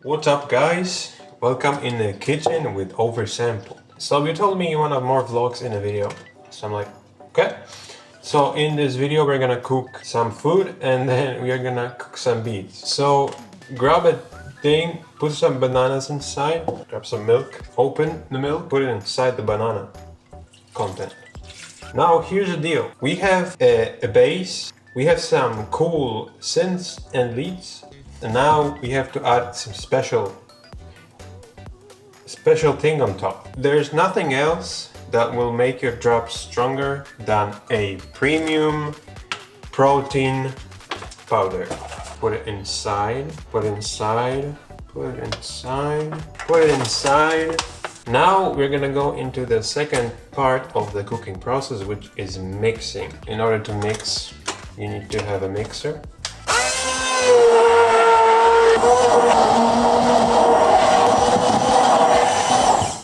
What's up, guys? Welcome in the kitchen with Oversample. So you told me you want to have more vlogs in a video. So I'm like, okay. So in this video we're gonna cook some food and then we're gonna cook some beets. So grab a thing, put some bananas inside, grab some milk, open the milk, put it inside the banana content. Now here's the deal. We have a base, we have some cool synths and leads, and now we have to add some special thing on top. There's nothing else that will make your drop stronger than a premium protein powder. Put it inside, put it inside, put it inside, put it inside. Now we're gonna go into the second part of the cooking process, which is mixing. In order to mix, you need to have a mixer.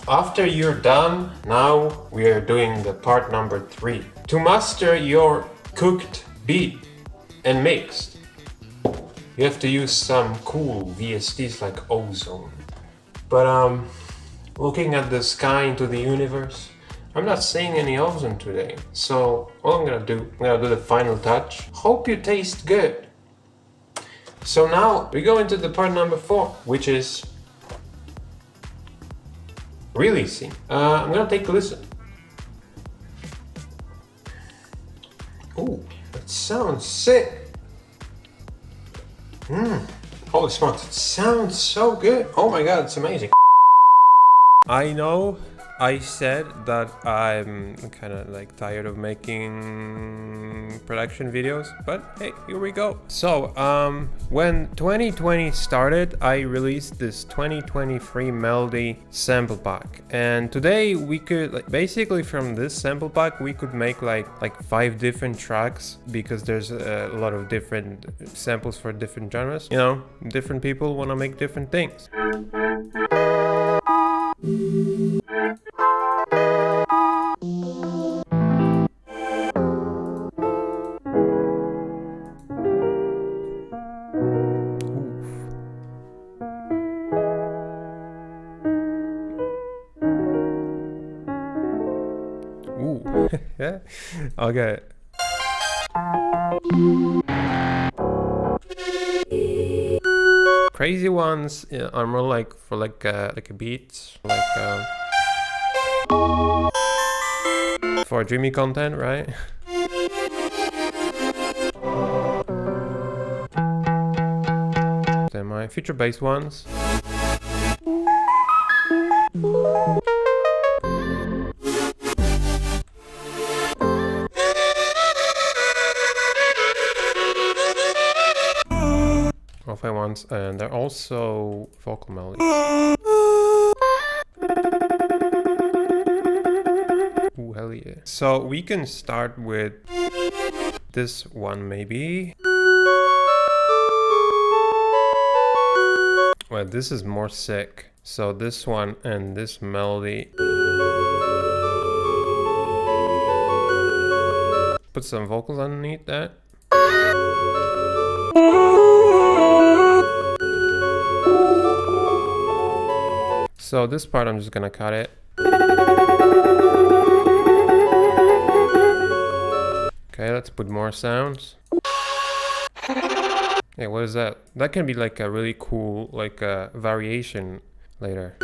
After you're done, now we are doing the part number 3. To master your cooked beet and mixed, you have to use some cool VSTs like ozone. But looking at the sky into the universe, I'm not seeing any ozone today. So all I'm gonna do the final touch. Hope you taste good. So now we go into the part number 4, which is releasing. I'm gonna take a listen. Ooh, that sounds sick. Holy smokes, it sounds so good. Oh my god, it's amazing. I know I said that I'm kind of like tired of making production videos, but hey, here we go. So, when 2020 started, I released this 2023 Melody sample pack. And today we could, like, basically from this sample pack, we could make like 5 different tracks because there's a lot of different samples for different genres. You know, different people want to make different things. Ooh. Yeah. Okay. Crazy ones are more like for like a beat, like for dreamy content, right? Then my feature-based ones. Lo-fi ones, and they're also vocal melodies. Ooh, hell yeah. So we can start with this one maybe. Well, this is more sick. So this one and this melody. Put some vocals underneath that. So this part I'm just gonna cut it. Okay, let's put more sounds. Hey, what is that? That can be like a really cool, like a variation later.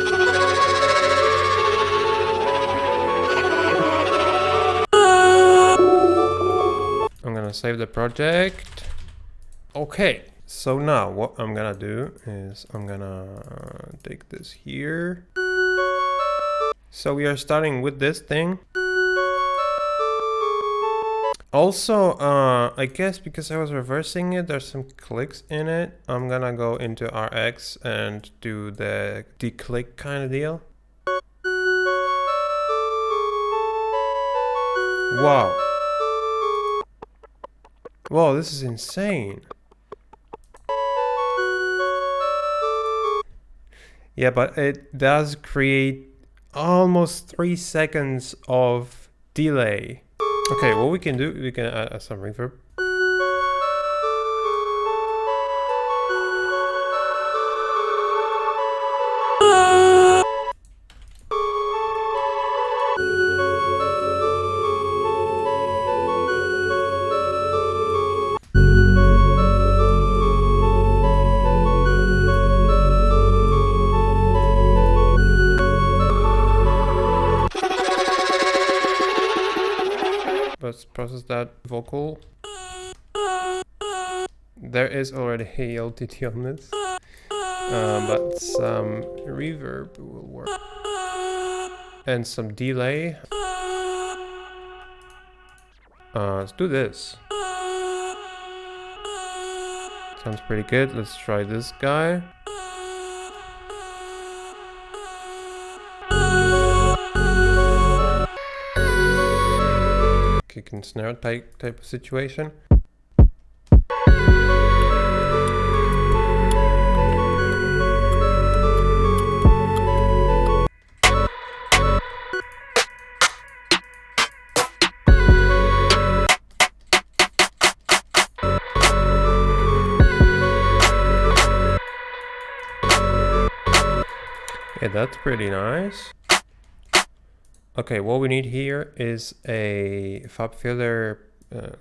I'm gonna save the project. Okay, so now what I'm gonna do is I'm gonna take this here. So we are starting with this thing. Also, I guess because I was reversing it, there's some clicks in it. I'm gonna go into RX and do the declick kind of deal. Wow. Whoa, this is insane. Yeah, but it does create almost 3 seconds of delay. Okay, what we can do, we can add some reverb. process that vocal. There is already a LTT on this, but some reverb will work. And some delay. Let's do this. Sounds pretty good. Let's try this guy. Kick and snare type of situation. Yeah, that's pretty nice. Okay, what we need here is a FabFilter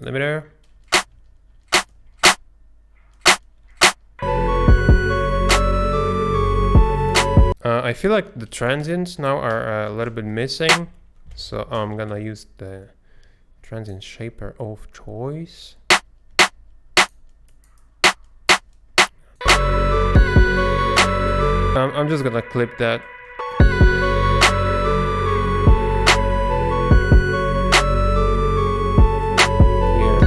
limiter. I feel like the transients now are a little bit missing, so I'm gonna use the transient shaper of choice. I'm just gonna clip that. Here.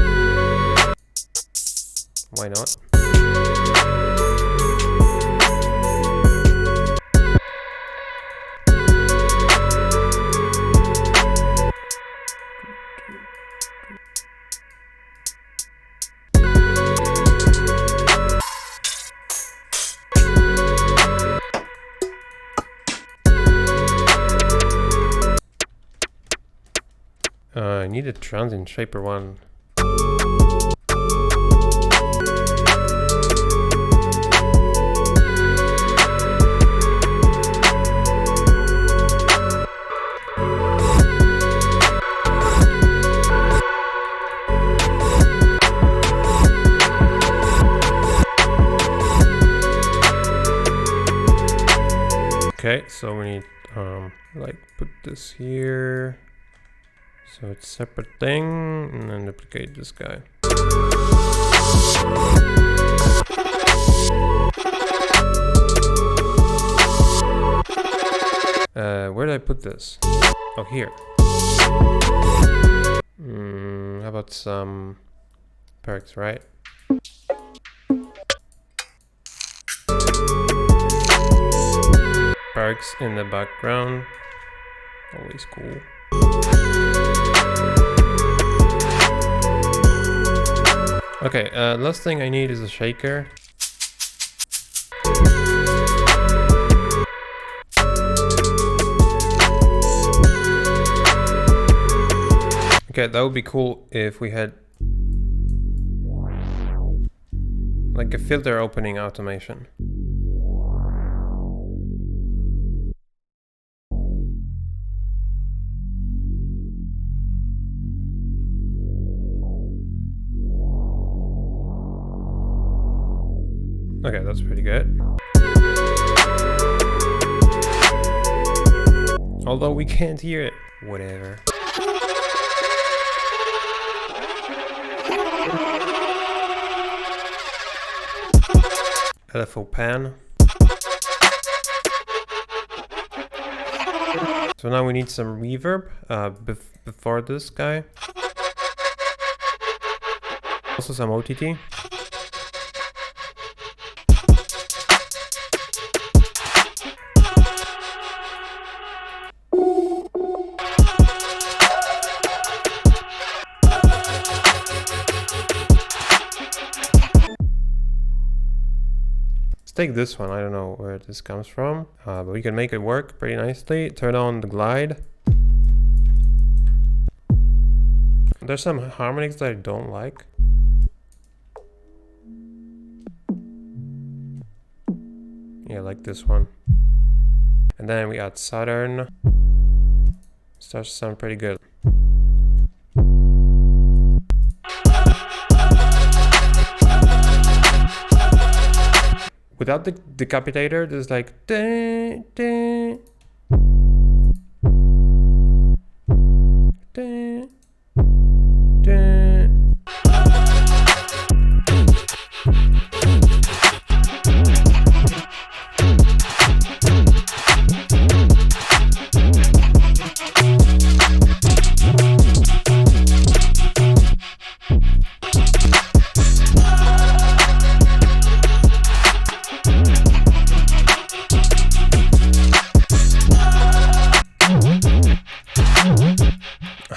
Why not? I need a transient shaper one. Okay, so we need like put this here. So it's a separate thing, and then duplicate this guy. Where did I put this? Oh, here. How about some perks, right? Perks in the background. Always cool. Okay, last thing I need is a shaker. Okay, that would be cool if we had like a filter opening automation. Okay, that's pretty good. Although we can't hear it. Whatever. LFO pan. So now we need some reverb before this guy. Also some OTT. Let's take this one. I don't know where this comes from, but we can make it work pretty nicely. Turn on the glide. There's some harmonics that I don't like. Yeah, like this one. And then we add Saturn. Starts to sound pretty good. Without the decapitator, there's like dun, dun, dun.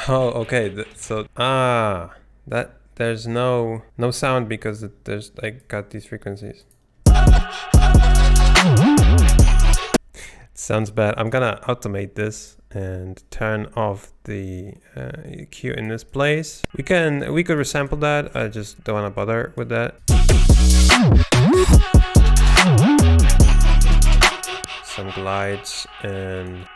Oh, okay. So that there's no sound because there's like got these frequencies. It sounds bad. I'm gonna automate this and turn off the EQ in this place. We could resample that. I just don't want to bother with that. Some glides and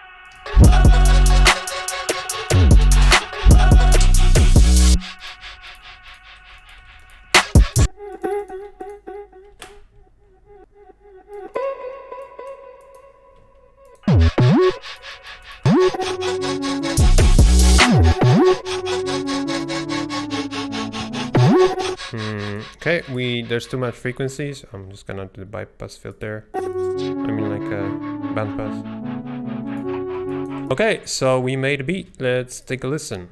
okay, there's too much frequencies. I'm just gonna do the bypass filter. I mean like a band pass. Okay, so we made a beat. Let's take a listen.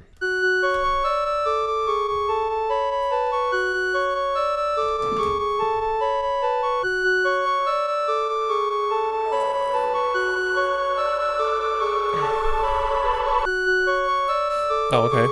Oh, okay.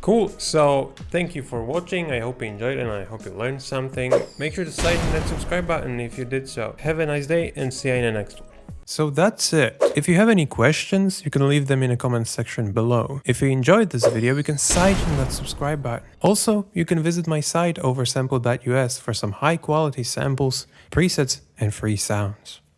Cool, so thank you for watching. I hope you enjoyed and I hope you learned something. Make sure to slide that subscribe button if you did so. Have a nice day and see you in the next one. So that's it. If you have any questions, you can leave them in the comment section below. If you enjoyed this video, you can slide on that subscribe button. Also, you can visit my site oversample.us for some high quality samples, presets and free sounds.